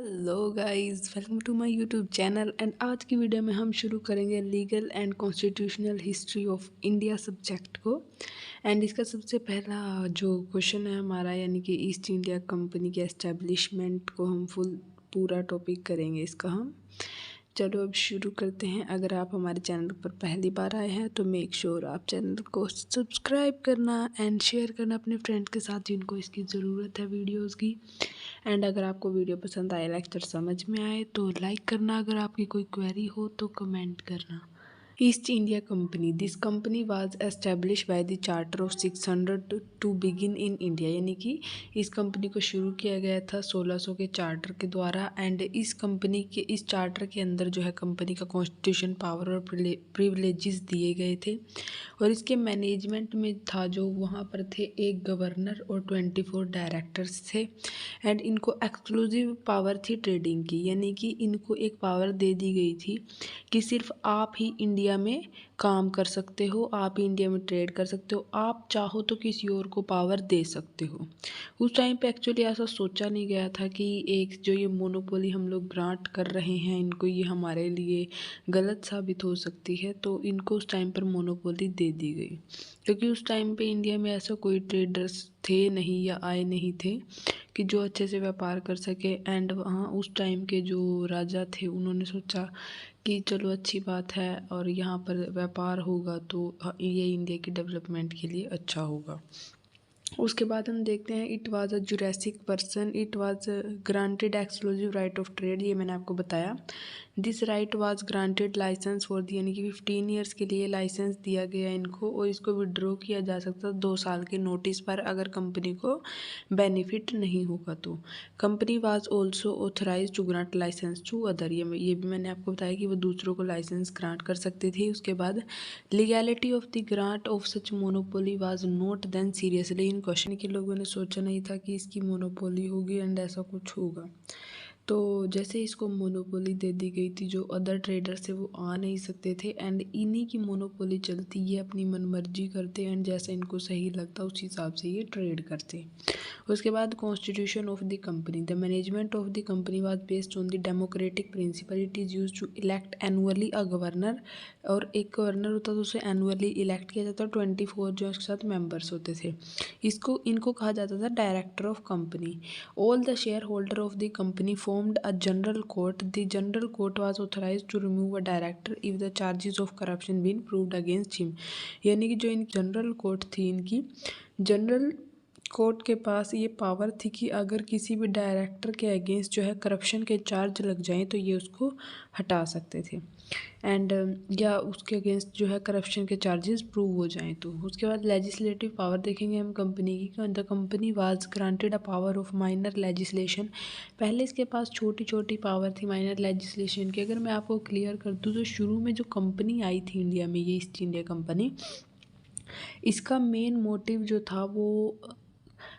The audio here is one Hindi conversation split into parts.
Hello guys, welcome to my YouTube channel. And आज की वीडियो में हम शुरू करेंगे legal and constitutional history of India subject को। एंड इसका सबसे पहला जो क्वेश्चन है हमारा, यानी कि ईस्ट इंडिया कंपनी के एस्टेब्लिशमेंट को हम पूरा टॉपिक करेंगे इसका हम। चलो अब शुरू करते हैं। अगर आप हमारे चैनल पर पहली बार आए हैं तो मेक श्योर आप चैनल को सब्सक्राइब करना एंड शेयर करना अपने फ्रेंड्स के साथ जिनको इसकी ज़रूरत है वीडियोस की। एंड अगर आपको वीडियो पसंद आए, लेक्चर समझ में आए तो लाइक करना। अगर आपकी कोई क्वेरी हो तो कमेंट करना। East India Company, this company was establish by the charter of 600 to begin in India, यानी कि इस कंपनी को शुरू किया गया था 1600 के चार्टर के द्वारा। एंड इस कंपनी के इस चार्टर के अंदर जो है कंपनी का कॉन्स्टिट्यूशन पावर और प्रिविलेजेस दिए गए थे। और इसके मैनेजमेंट में था जो वहाँ पर थे एक गवर्नर और 24 डायरेक्टर्स थे। एंड इनको एक्सक्लूसिव पावर थी ट्रेडिंग की, यानी कि इनको एक पावर दे दी गई थी कि सिर्फ आप ही इंडिया में काम कर सकते हो, आप ही इंडिया में ट्रेड कर सकते हो, आप चाहो तो किसी और को पावर दे सकते हो। उस टाइम पे एक्चुअली ऐसा सोचा नहीं गया था कि एक जो ये मोनोपोली हम लोग ग्रांट कर रहे हैं इनको, ये हमारे लिए गलत साबित हो सकती है, तो इनको उस टाइम पर मोनोपोली दे दी गई। क्योंकि उस टाइम पे इंडिया में ऐसा कोई ट्रेडर्स थे नहीं या आए नहीं थे कि जो अच्छे से व्यापार कर सके। एंड वहाँ उस टाइम के जो राजा थे उन्होंने सोचा कि चलो अच्छी बात है और यहाँ पर व्यापार होगा तो ये इंडिया की डेवलपमेंट के लिए अच्छा होगा। उसके बाद हम देखते हैं it was a juristic person, it was granted exclusive right of trade, ये मैंने आपको बताया। This right was granted licence for the, यानी कि 15 ईयर्स के लिए लाइसेंस दिया गया इनको। और इसको विड्रॉ किया जा सकता 2 साल के नोटिस पर अगर कंपनी को बेनिफिट नहीं होगा तो। Company was also authorise to grant licence to other, ये भी मैंने आपको बताया कि वो दूसरों को लाइसेंस ग्रांट कर सकती थी। उसके बाद legality of the grant of such monopoly was not then seriously in question, के लोगों ने सोचा नहीं था कि इसकी मोनोपोली होगी एंड ऐसा कुछ होगा। तो जैसे इसको मोनोपोली दे दी गई थी, जो अदर ट्रेडर्स थे वो आ नहीं सकते थे। एंड इन्हीं की मोनोपोली चलती, ये अपनी मनमर्जी करते एंड जैसा इनको सही लगता उस हिसाब से ये ट्रेड करते। उसके बाद constitution of the company, the management of the company was based on the democratic principle. It is use to elect annually a governor, और एक गवर्नर होता तो उसे एनुअली इलेक्ट किया जाता। 24 जो इसके साथ मेंबर्स होते थे। इनको कहा जाता था director of company. All the share holder of the company formed a general court, the general court was authorise to remove a director if the charges of corruption been proved against him, यानी कि जो इन जनरल कोर्ट थी, इनकी जनरल कोर्ट के पास ये पावर थी कि अगर किसी भी डायरेक्टर के अगेंस्ट जो है करप्शन के चार्ज लग जाएं तो ये उसको हटा सकते थे। एंड या उसके अगेंस्ट जो है करप्शन के चार्जेस प्रूव हो जाएं तो। उसके बाद लेजिस्लेटिव पावर देखेंगे हम कंपनी की। The company was granted a power of minor legislation, पहले इसके पास छोटी छोटी पावर थी माइनर लेजिस्लेशन की। अगर मैं आपको क्लियर कर दूँ तो शुरू में जो कंपनी आई थी इंडिया में, ये ईस्ट इंडिया कंपनी, इसका मेन मोटिव जो था वो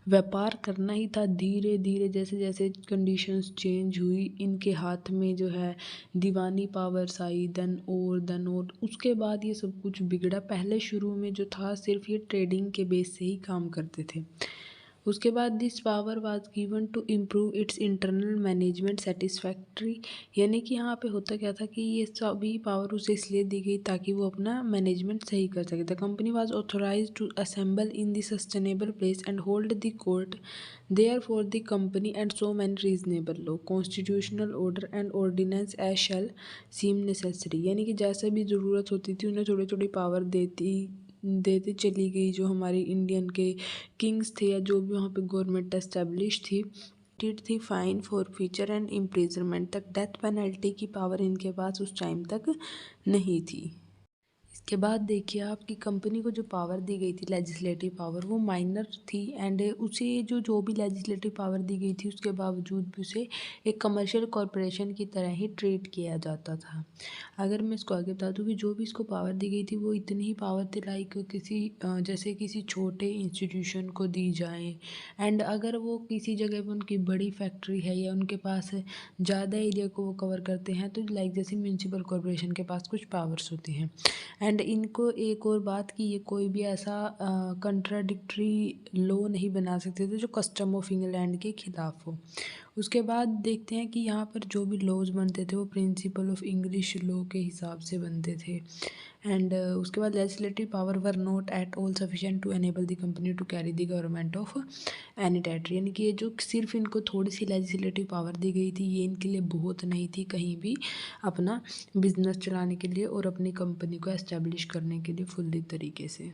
व्यापार करना ही था। धीरे धीरे जैसे जैसे कंडीशंस चेंज हुई, इनके हाथ में जो है दीवानी पावर्स आई, देन और उसके बाद ये सब कुछ बिगड़ा। पहले शुरू में जो था सिर्फ ये ट्रेडिंग के बेस से ही काम करते थे। उसके बाद this power was given to improve its internal management satisfactory, यानी कि यहाँ पे होता क्या था कि ये सभी पावर उसे इसलिए दी गई ताकि वो अपना मैनेजमेंट सही कर सके। The company was authorise to assemble in the sustainable place and hold the court there for the company and so many reasonable law constitutional order and ordinance as shall seem necessary, यानी कि जैसे भी ज़रूरत होती थी उन्हें थोड़ी थोड़ी पावर देती चली गई। जो हमारी इंडियन के किंग्स थे या जो भी वहाँ पे गवर्नमेंट एस्टेब्लिश थी, थी fine for future and imprisonment तक। डेथ पेनल्टी की पावर इनके पास उस टाइम तक नहीं थी। इसके बाद देखिए आपकी कंपनी को जो पावर दी गई थी लेजिस्लेटिव पावर, वो माइनर थी। एंड उसे जो भी लेजिस्लेटिव पावर दी गई थी उसके बावजूद भी उसे एक कमर्शियल कॉरपोरेशन की तरह ही ट्रीट किया जाता था। अगर मैं इसको आगे बता दूँ कि जो भी इसको पावर दी गई थी वो इतनी ही पावर थी लाइक जैसे किसी छोटे इंस्टीट्यूशन को दी जाए। एंड अगर वो किसी जगह पर उनकी बड़ी फैक्ट्री है या उनके पास ज़्यादा एरिया को वो कवर करते हैं तो लाइक जैसे म्यूनसिपल कॉरपोरेशन के पास कुछ पावर्स होती हैं। एंड इनको एक और बात कि ये कोई भी ऐसा कंट्राडिक्टरी लॉ नहीं बना सकते थे जो कस्टम ऑफ इंग्लैंड के खिलाफ हो। उसके बाद देखते हैं कि यहाँ पर जो भी लॉज बनते थे वो प्रिंसिपल ऑफ इंग्लिश लॉ के हिसाब से बनते थे। एंड उसके बाद legislative power were not at all sufficient to enable the company to carry the government of any territory, यानी कि ये जो सिर्फ इनको थोड़ी सी लेजिस्लेटिव पावर दी गई थी ये इनके लिए बहुत नहीं थी कहीं भी अपना बिजनेस चलाने के लिए और अपनी कंपनी को एस्टेब्लिश करने के लिए फुल्ली तरीके से।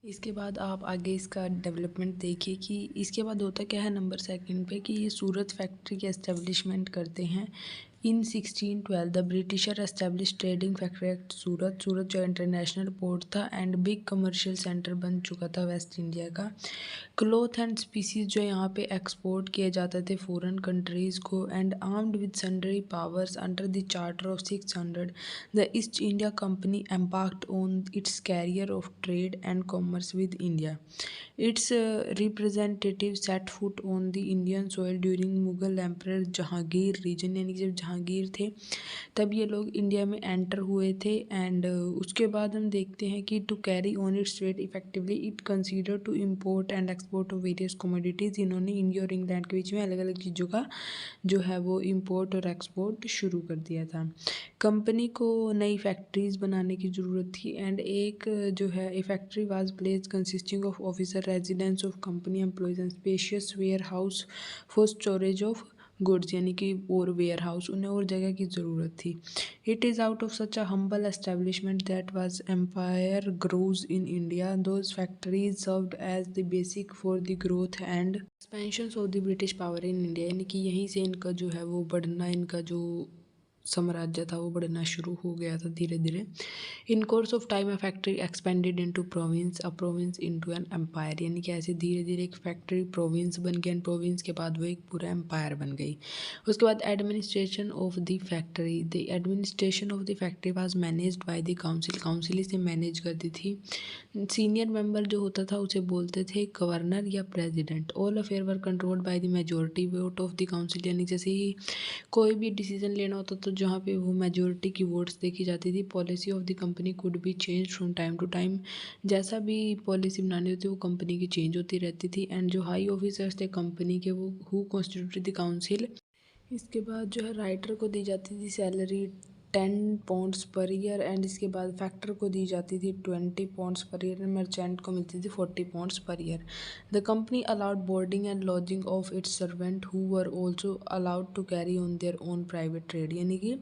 इसके बाद आप आगे इसका डेवलपमेंट देखिए कि इसके बाद होता क्या है नंबर सेकंड पे कि ये सूरत फैक्ट्री की एस्टेब्लिशमेंट करते हैं। In 1612 the Britisher establish trading factory at Surat. Surat जो इंटरनेशनल पोर्ट था एंड बिग कमर्शियल सेंटर बन चुका था वेस्ट इंडिया का। क्लॉथ एंड स्पीसीज जो यहाँ पे एक्सपोर्ट किए जाते थे फॉरेन कंट्रीज़ को। And armed with sundry powers under the charter of 600 the East India Company embarked on its career of trade and commerce with India. Its representatives set foot on the Indian soil during Mughal Emperor Jahangir region, यानी कि जब जहांगीर थे तब ये लोग इंडिया में एंटर हुए थे। एंड उसके बाद हम देखते हैं कि to carry on its trade effectively it consider to import and export of various commodities. इन्होंने इंडिया और इंग्लैंड के बीच में अलग अलग चीज़ों का जो है वो इम्पोर्ट और एक्सपोर्ट शुरू कर दिया था। कंपनी को नई फैक्ट्रीज़ बनाने की ज़रूरत थी एंड एक जो है a factory was place consisting of officer residence of company employees and spacious warehouse for storage of goods, यानी कि और वेयर हाउस उन्हें और जगह की ज़रूरत थी। It is out of such a humble establishment that was empire grows in India those factories served as the basic for the growth and expansion of the British power in India, यानी कि यहीं से इनका जो है वो बढ़ना, इनका जो साम्राज्य था वो बढ़ना शुरू हो गया था धीरे धीरे। In course of time a factory expanded into province, a province into an empire, यानी कि ऐसे धीरे धीरे एक फैक्ट्री प्रोविंस बन गई एंड प्रोविंस के बाद वो एक पूरा एम्पायर बन गई। उसके बाद administration of the factory, the administration of the factory was managed by the council, council इसे मैनेज करती थी। सीनियर मेंबर जो होता था उसे बोलते थे गवर्नर या president. All affair were controlled by the majority vote of the council, यानी जैसे ही कोई भी डिसीजन लेना होता तो जहाँ पे वो मेजोरिटी की वोट्स देखी जाती थी। Policy of the company could be change from time to time, जैसा भी पॉलिसी बनानी होती वो कंपनी की चेंज होती रहती थी। एंड जो हाई ऑफिसर्स थे कंपनी के वो हु कॉन्स्टिट्यूटेड द काउंसिल। इसके बाद जो है राइटर को दी जाती थी salary 10 pounds per year and इसके बाद फैक्टर को दी जाती थी 20 pounds per year and merchant को मिलती थी 40 pounds per year. The company allowed boarding and lodging of its servant who were also allowed to carry on their own private trade, यानी कि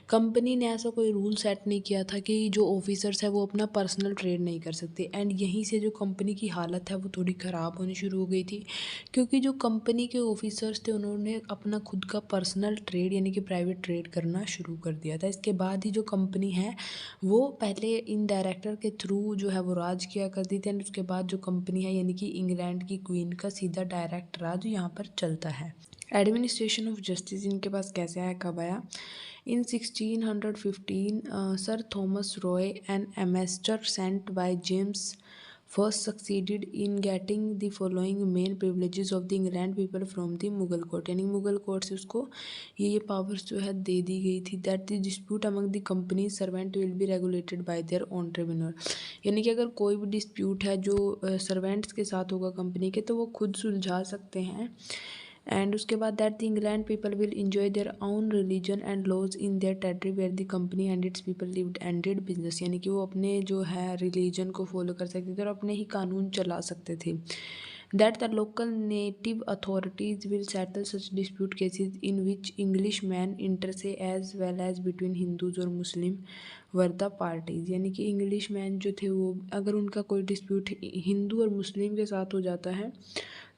कंपनी ने ऐसा कोई रूल सेट नहीं किया था कि जो ऑफिसर्स है वो अपना पर्सनल ट्रेड नहीं कर सकते। एंड यहीं से जो कंपनी की हालत है वो थोड़ी ख़राब होनी शुरू हो गई थी, क्योंकि जो कंपनी के ऑफिसर्स थे उन्होंने अपना खुद का पर्सनल ट्रेड यानी कि प्राइवेट ट्रेड करना शुरू कर दिया था। इसके बाद ही जो कंपनी है वो पहले इन डायरेक्टर के थ्रू जो है वो राज किया करती थी एंड उसके बाद जो कंपनी है यानी कि इंग्लैंड की क्वीन का सीधा डायरेक्ट राज यहाँ पर चलता है। एडमिनिस्ट्रेशन ऑफ जस्टिस इनके पास कैसे आया, कब आया? In 1615 Sir Thomas Roe an ambassador sent by James first succeeded in getting the following main privileges of the England people from the Mughal court, यानी मुगल कोर्ट से उसको ये पावर्स जो है दे दी गई थी। That the dispute among the company servant will be regulated by their own tribunal, यानी कि अगर कोई भी डिस्प्यूट है जो सर्वेंट्स के साथ होगा कंपनी के तो वो खुद सुलझा सकते हैं। एंड उसके बाद that the England people will enjoy their own religion and laws in their territory where the company and its people lived and did business, यानी कि वो अपने जो है रिलीजन को फॉलो कर सकते थे और अपने ही कानून चला सकते थे। That the local native authorities will settle such dispute cases in which Englishman inter se as well as between Hindus और मुस्लिम वर द पार्टीज़, यानी कि इंग्लिश मैन जो थे वो अगर उनका कोई डिस्प्यूट हिंदू और मुस्लिम के साथ हो जाता है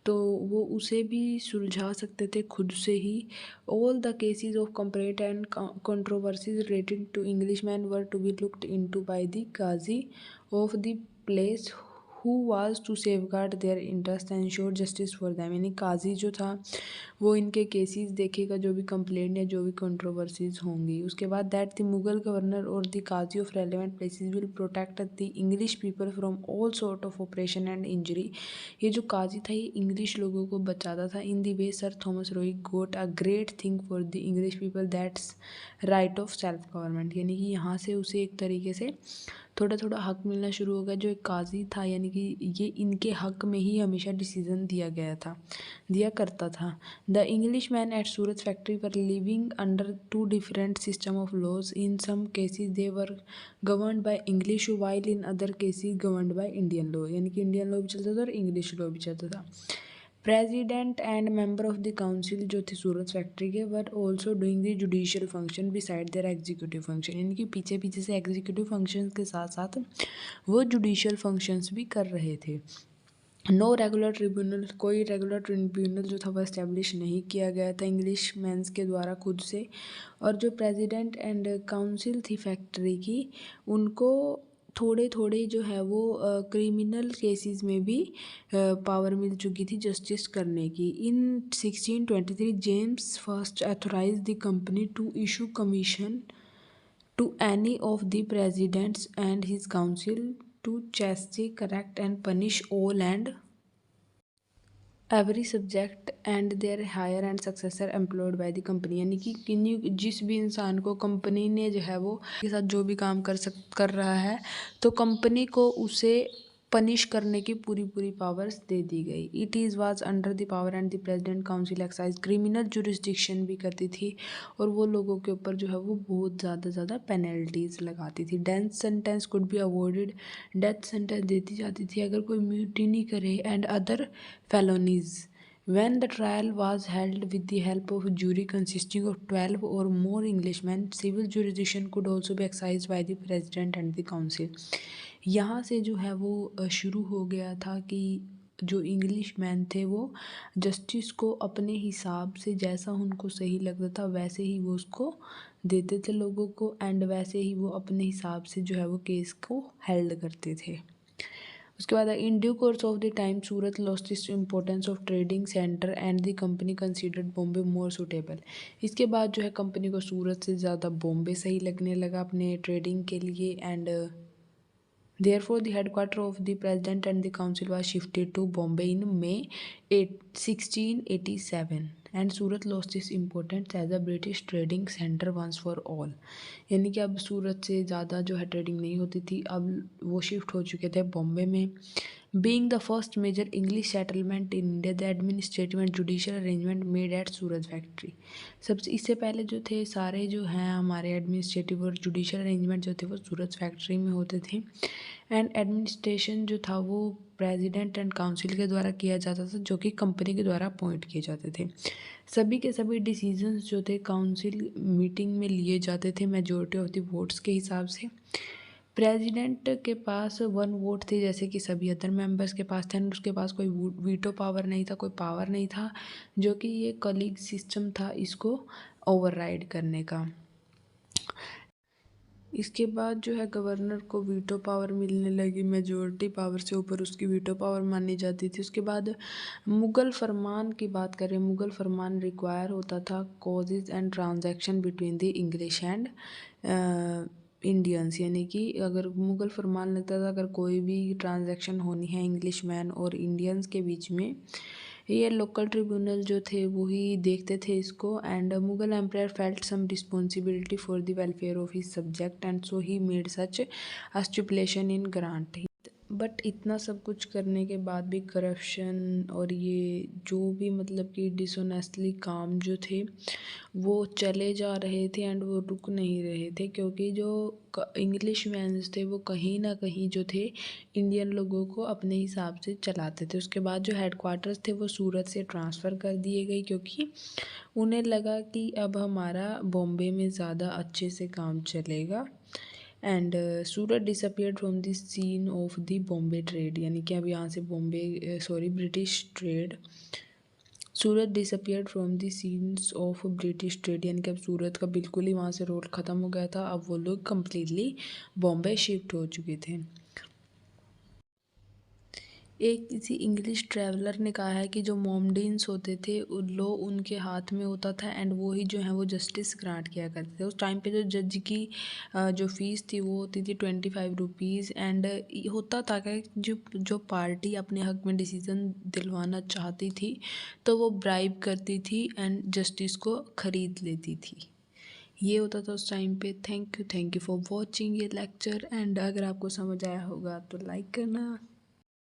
तो वो उसे भी सुलझा सकते थे खुद से ही। All the cases of complaint and controversies related to Englishman were to be looked into by the qazi of the place who was to safeguard their interest and ensure justice for them, यानी काजी जो था वो इनके केसेस देखेगा जो भी कंप्लेंट या जो भी कंट्रोवर्सीज होंगी। उसके बाद दैट द मुगल गवर्नर और the qazi of relevant places will protect the English people from all sort of operation and injury, ये जो काजी था ये इंग्लिश लोगों को बचाता था। In the way Sir Thomas Roe got a great thing for the English people that's right of self government, यानी कि यहाँ से उसे एक तरीके से थोड़ा थोड़ा हक मिलना शुरू हो गया। जो एक काजी था यानी कि ये इनके हक में ही हमेशा डिसीजन दिया करता था। The Englishman at Surat factory पर living under two different system of laws. In some cases they were governed by English while in other cases governed by Indian law, यानी कि इंडियन लॉ भी चलता था और इंग्लिश लॉ भी चलता था। President and member of the council जो थे सूरत फैक्ट्री के, were also doing the judicial function beside their executive function, यानी कि पीछे पीछे से एग्जीक्यूटिव फंक्शंस के साथ साथ वो जुडिशियल फंक्शंस भी कर रहे थे। नो रेगुलर ट्रिब्यूनल, कोई रेगुलर ट्रिब्यूनल जो था वो इस्टेब्लिश नहीं किया गया था इंग्लिश मैंस के द्वारा खुद से। और जो प्रेसिडेंट एंड काउंसिल थी फैक्ट्री की, उनको थोड़े थोड़े जो है वो क्रिमिनल केसेस में भी पावर मिल चुकी थी जस्टिस करने की। In 1623 James first authorize the company to issue commission to any of the presidents and his council to chastise, correct and punish all and every subject and their higher and successor employed by the company, यानी कि किन्हीं जिस भी इंसान को कंपनी ने जो है वो के साथ जो भी काम कर रहा है तो कंपनी को उसे पनिश करने की पूरी पावर्स दे दी गई। It is was under the power and the president council excise criminal jurisdiction भी करती थी और वो लोगों के ऊपर जो है वो बहुत ज़्यादा पेनल्टीज लगाती थी। Death sentence could be awarded, death sentence देती जाती थी अगर कोई म्यूटिनी करे and other felonies. When the trial was held with the help of a jury consisting of 12 or more Englishmen, civil jurisdiction could also be exercised by the president and the council. यहाँ से जो है वो शुरू हो गया था कि जो इंग्लिश मैन थे वो जस्टिस को अपने हिसाब से जैसा उनको सही लगता था वैसे ही वो उसको देते थे लोगों को, एंड वैसे ही वो अपने हिसाब से जो है वो केस को हेल्ड करते थे। उसके बाद in due course of the time Surat lost its importance of trading centre and the company considered Bombay more suitable. इसके बाद जो है कंपनी को सूरत से ज़्यादा बॉम्बे सही लगने लगा अपने ट्रेडिंग के लिए, and therefore the headquarter of the president and the council was shifted to Bombay in May 1687 and Surat lost its importance as a British trading center once for all। यानी कि अब सूरत से ज़्यादा जो है ट्रेडिंग नहीं होती थी, अब वो शिफ्ट हो चुके थे बॉम्बे में। Being the first major English settlement in India, the administrative and judicial arrangement made at Surat factory. सबसे इससे पहले जो थे सारे जो हैं हमारे एडमिनिस्ट्रेटिव और जुडिशियल अरेंजमेंट जो थे वो सूरत फैक्ट्री में होते थे, एंड एडमिनिस्ट्रेशन जो था वो प्रेसिडेंट एंड काउंसिल के द्वारा किया जाता था जो कि कंपनी के द्वारा अपॉइंट किए जाते थे। सभी के सभी डिसीजंस जो थे काउंसिल मीटिंग में लिए जाते थे मेजॉरिटी ऑफ द वोट्स के हिसाब से। प्रेसिडेंट के पास 1 वोट थी जैसे कि सभी अदर मेंबर्स के पास थे, उसके पास कोई वीटो पावर नहीं था, कोई पावर नहीं था, जो कि ये कलीग सिस्टम था इसको ओवरराइड करने का। इसके बाद जो है गवर्नर को वीटो पावर मिलने लगी, मेजॉरिटी पावर से ऊपर उसकी वीटो पावर मानी जाती थी। उसके बाद मुग़ल फरमान की बात करें, मुग़ल फरमान रिक्वायर होता था causes and transaction between the English and Indians, यानी कि अगर मुग़ल फरमान लगता था अगर कोई भी ट्रांजैक्शन होनी है इंग्लिश मैन और इंडियंस के बीच में, ये लोकल ट्रिब्यूनल जो थे वही देखते थे इसको। And Mughal empire felt some responsibility for the welfare of his subject and so he made such a stipulation in grant. But इतना सब कुछ करने के बाद भी करप्शन और ये जो भी मतलब कि डिसऑनेस्टली काम जो थे वो चले जा रहे थे एंड वो रुक नहीं रहे थे, क्योंकि जो इंग्लिश मैन्स थे वो कहीं ना कहीं जो थे इंडियन लोगों को अपने हिसाब से चलाते थे। उसके बाद जो हेडक्वार्टर्स थे वो सूरत से ट्रांसफ़र कर दिए गए क्योंकि उन्हें लगा कि अब हमारा बॉम्बे में ज़्यादा अच्छे से काम चलेगा। And Surat disappeared from the scene of the Bombay trade, यानी कि अब यहाँ से British trade, Surat disappeared from the scenes of British trade, यानी कि अब सूरत का बिल्कुल ही वहाँ से रोल ख़त्म हो गया था, अब वो लोग कम्प्लीटली बॉम्बे शिफ्ट हो चुके थे। एक किसी इंग्लिश ट्रैवलर ने कहा है कि जो मोमडीन्स होते थे लो उनके हाथ में होता था एंड वो ही जो है वो जस्टिस ग्रांट किया करते थे। उस टाइम पे जो जज की जो फ़ीस थी वो होती थी 25 रुपीज़, एंड होता था कि जो पार्टी अपने हक में डिसीज़न दिलवाना चाहती थी तो वो ब्राइब करती थी एंड जस्टिस को ख़रीद लेती थी। ये होता था उस टाइम पे। थैंक यू फॉर वॉचिंग ये लेक्चर। एंड अगर आपको समझ आया होगा तो लाइक करना।